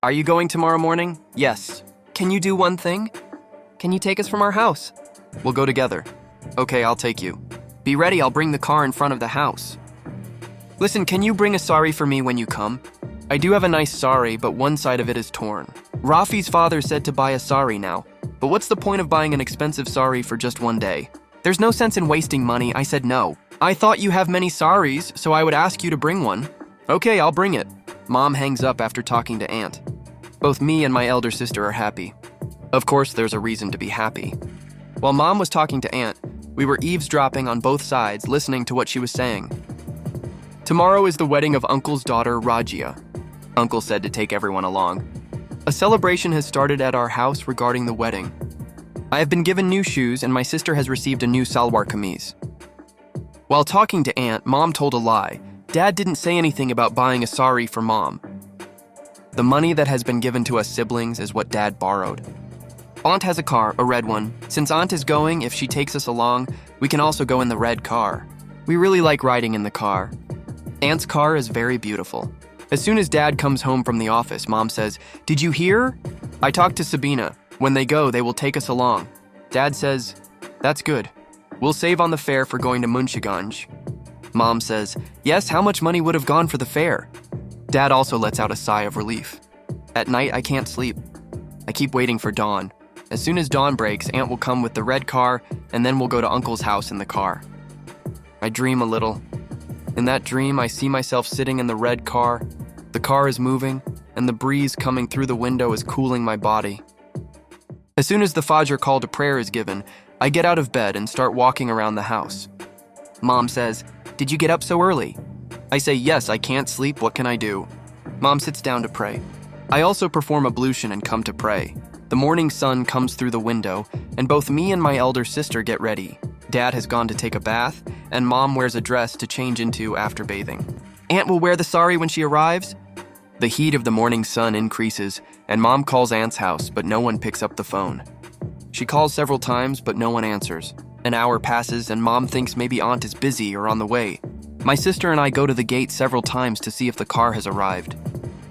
Are you going tomorrow morning? Yes. Can you do one thing? Can you take us from our house? We'll go together. Okay, I'll take you. Be ready, I'll bring the car in front of the house. Listen, can you bring a sari for me when you come? I do have a nice sari, but one side of it is torn. Rafi's father said to buy a sari now, but what's the point of buying an expensive sari for just one day? There's no sense in wasting money, I said no. I thought you have many saris, so I would ask you to bring one. Okay, I'll bring it. Mom hangs up after talking to Aunt. Both me and my elder sister are happy. Of course, there's a reason to be happy. While Mom was talking to Aunt, we were eavesdropping on both sides, listening to what she was saying. Tomorrow is the wedding of Uncle's daughter, Rajia. Uncle said to take everyone along. A celebration has started at our house regarding the wedding. I have been given new shoes and my sister has received a new salwar kameez. While talking to Aunt, Mom told a lie. Dad didn't say anything about buying a sari for Mom. The money that has been given to us siblings is what Dad borrowed. Aunt has a car, a red one. Since Aunt is going, if she takes us along, we can also go in the red car. We really like riding in the car. Aunt's car is very beautiful. As soon as Dad comes home from the office, Mom says, "Did you hear? I talked to Sabina. When they go, they will take us along." Dad says, "That's good. We'll save on the fare for going to Munshiganj." Mom says, "Yes, how much money would have gone for the fare?" Dad also lets out a sigh of relief. At night, I can't sleep. I keep waiting for dawn. As soon as dawn breaks, Aunt will come with the red car, and then we'll go to Uncle's house in the car. I dream a little. In that dream, I see myself sitting in the red car. The car is moving, and the breeze coming through the window is cooling my body. As soon as the Fajr call to prayer is given, I get out of bed and start walking around the house. Mom says, "Did you get up so early?" I say, "Yes, I can't sleep, what can I do?" Mom sits down to pray. I also perform ablution and come to pray. The morning sun comes through the window, and both me and my elder sister get ready. Dad has gone to take a bath, and Mom wears a dress to change into after bathing. Aunt will wear the sari when she arrives. The heat of the morning sun increases, and Mom calls Aunt's house, but no one picks up the phone. She calls several times, but no one answers. An hour passes, and Mom thinks maybe Aunt is busy or on the way. My sister and I go to the gate several times to see if the car has arrived.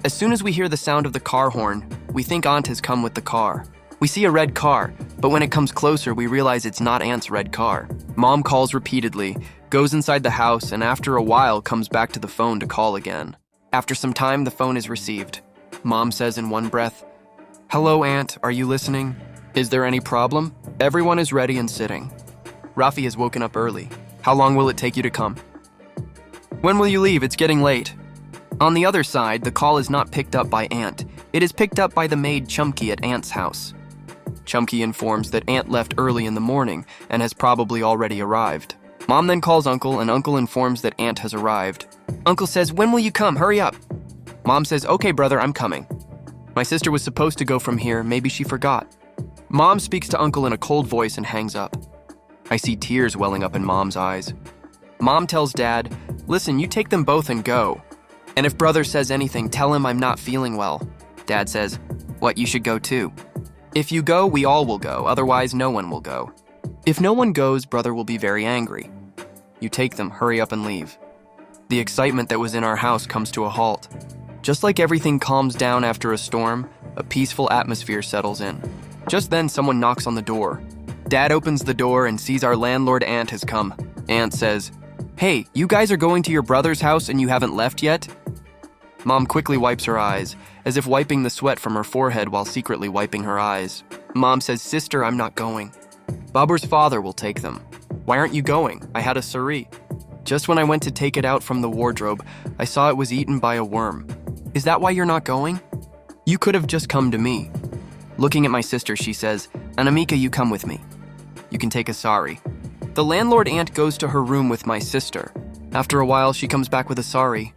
As soon as we hear the sound of the car horn, we think Aunt has come with the car. We see a red car, but when it comes closer, we realize it's not Aunt's red car. Mom calls repeatedly, goes inside the house, and after a while comes back to the phone to call again. After some time, the phone is received. Mom says in one breath, "Hello, Aunt, are you listening? Is there any problem? Everyone is ready and sitting. Rafi has woken up early. How long will it take you to come? When will you leave? It's getting late." On the other side, the call is not picked up by Aunt. It is picked up by the maid Chumki at Aunt's house. Chumki informs that Aunt left early in the morning and has probably already arrived. Mom then calls Uncle, and Uncle informs that Aunt has arrived. Uncle says, "When will you come? Hurry up." Mom says, "Okay, brother, I'm coming." My sister was supposed to go from here. Maybe she forgot. Mom speaks to Uncle in a cold voice and hangs up. I see tears welling up in Mom's eyes. Mom tells Dad, "Listen, you take them both and go. And if brother says anything, tell him I'm not feeling well." Dad says, "What, you should go too? If you go, we all will go, otherwise no one will go. If no one goes, brother will be very angry. You take them, hurry up and leave." The excitement that was in our house comes to a halt. Just like everything calms down after a storm, a peaceful atmosphere settles in. Just then, someone knocks on the door. Dad opens the door and sees our landlord Aunt has come. Aunt says, "Hey, you guys are going to your brother's house and you haven't left yet?" Mom quickly wipes her eyes, as if wiping the sweat from her forehead while secretly wiping her eyes. Mom says, "Sister, I'm not going. Babur's father will take them." "Why aren't you going? I had a sari." "Just when I went to take it out from the wardrobe, I saw it was eaten by a worm." "Is that why you're not going? You could have just come to me." Looking at my sister, she says, "Anamika, you come with me. You can take a sari." The landlord Aunt goes to her room with my sister. After a while, she comes back with a sari.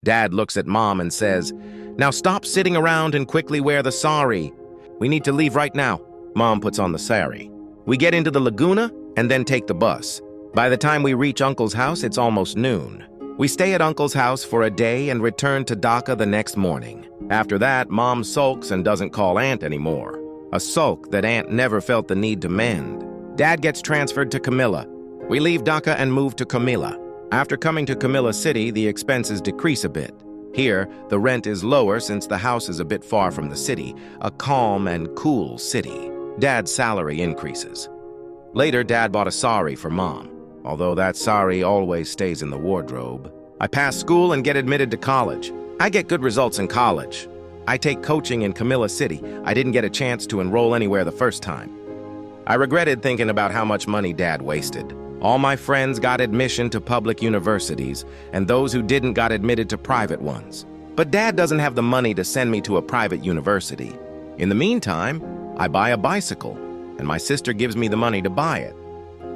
Dad looks at Mom and says, "Now stop sitting around and quickly wear the sari. We need to leave right now." Mom puts on the sari. We get into the Laguna and then take the bus. By the time we reach Uncle's house, it's almost noon. We stay at Uncle's house for a day and return to Dhaka the next morning. After that, Mom sulks and doesn't call Aunt anymore. A sulk that Aunt never felt the need to mend. Dad gets transferred to Camilla. We leave Dhaka and move to Camilla. After coming to Camilla City, the expenses decrease a bit. Here, the rent is lower since the house is a bit far from the city, a calm and cool city. Dad's salary increases. Later, Dad bought a sari for Mom, although that sari always stays in the wardrobe. I pass school and get admitted to college. I get good results in college. I take coaching in Camilla City. I didn't get a chance to enroll anywhere the first time. I regretted thinking about how much money Dad wasted. All my friends got admission to public universities, and those who didn't got admitted to private ones. But Dad doesn't have the money to send me to a private university. In the meantime, I buy a bicycle, and my sister gives me the money to buy it.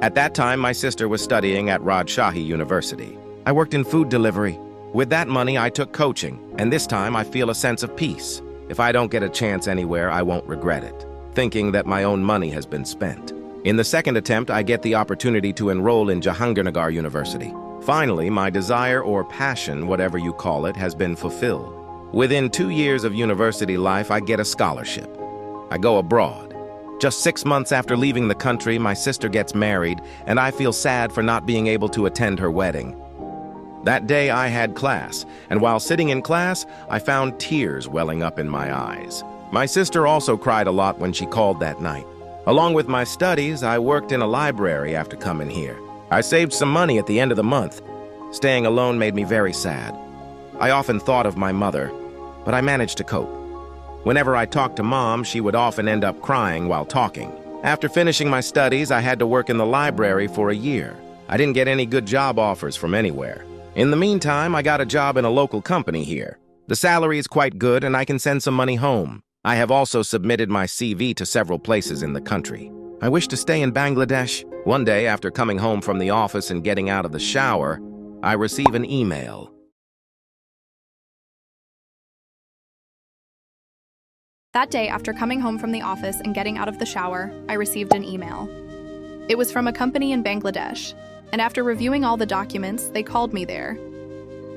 At that time, my sister was studying at Rajshahi University. I worked in food delivery. With that money, I took coaching, and this time I feel a sense of peace. If I don't get a chance anywhere, I won't regret it, thinking that my own money has been spent. In the second attempt, I get the opportunity to enroll in Jahangirnagar University. Finally, my desire or passion, whatever you call it, has been fulfilled. Within 2 years of university life, I get a scholarship. I go abroad. Just 6 months after leaving the country, my sister gets married, and I feel sad for not being able to attend her wedding. That day I had class, and while sitting in class, I found tears welling up in my eyes. My sister also cried a lot when she called that night. Along with my studies, I worked in a library after coming here. I saved some money at the end of the month. Staying alone made me very sad. I often thought of my mother, but I managed to cope. Whenever I talked to Mom, she would often end up crying while talking. After finishing my studies, I had to work in the library for a year. I didn't get any good job offers from anywhere. In the meantime, I got a job in a local company here. The salary is quite good, and I can send some money home. I have also submitted my CV to several places in the country. I wish to stay in Bangladesh. One day, after coming home from the office and getting out of the shower, I receive an email. That day, after coming home from the office and getting out of the shower, I received an email. It was from a company in Bangladesh, and after reviewing all the documents, they called me there.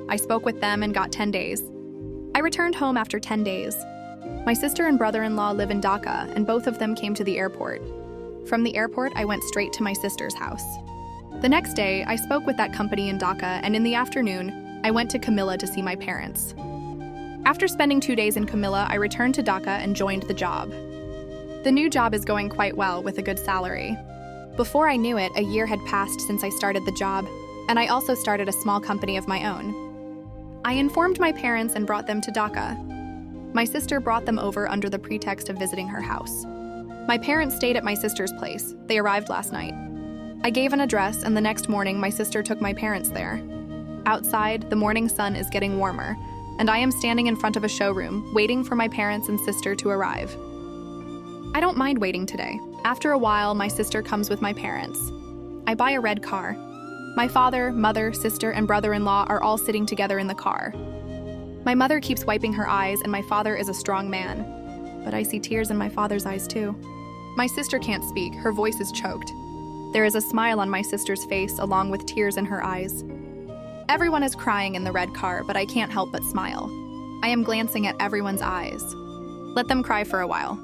I spoke with them and got 10 days. I returned home after 10 days. My sister and brother-in-law live in Dhaka, and both of them came to the airport. From the airport, I went straight to my sister's house. The next day, I spoke with that company in Dhaka, and in the afternoon, I went to Camilla to see my parents. After spending 2 days in Camilla, I returned to Dhaka and joined the job. The new job is going quite well with a good salary. Before I knew it, a year had passed since I started the job, and I also started a small company of my own. I informed my parents and brought them to Dhaka. My sister brought them over under the pretext of visiting her house. My parents stayed at my sister's place. They arrived last night. I gave an address, and the next morning my sister took my parents there. Outside, the morning sun is getting warmer, and I am standing in front of a showroom, waiting for my parents and sister to arrive. I don't mind waiting today. After a while, my sister comes with my parents. I buy a red car. My father, mother, sister, and brother-in-law are all sitting together in the car. My mother keeps wiping her eyes, and my father is a strong man. But I see tears in my father's eyes, too. My sister can't speak. Her voice is choked. There is a smile on my sister's face, along with tears in her eyes. Everyone is crying in the red car, but I can't help but smile. I am glancing at everyone's eyes. Let them cry for a while.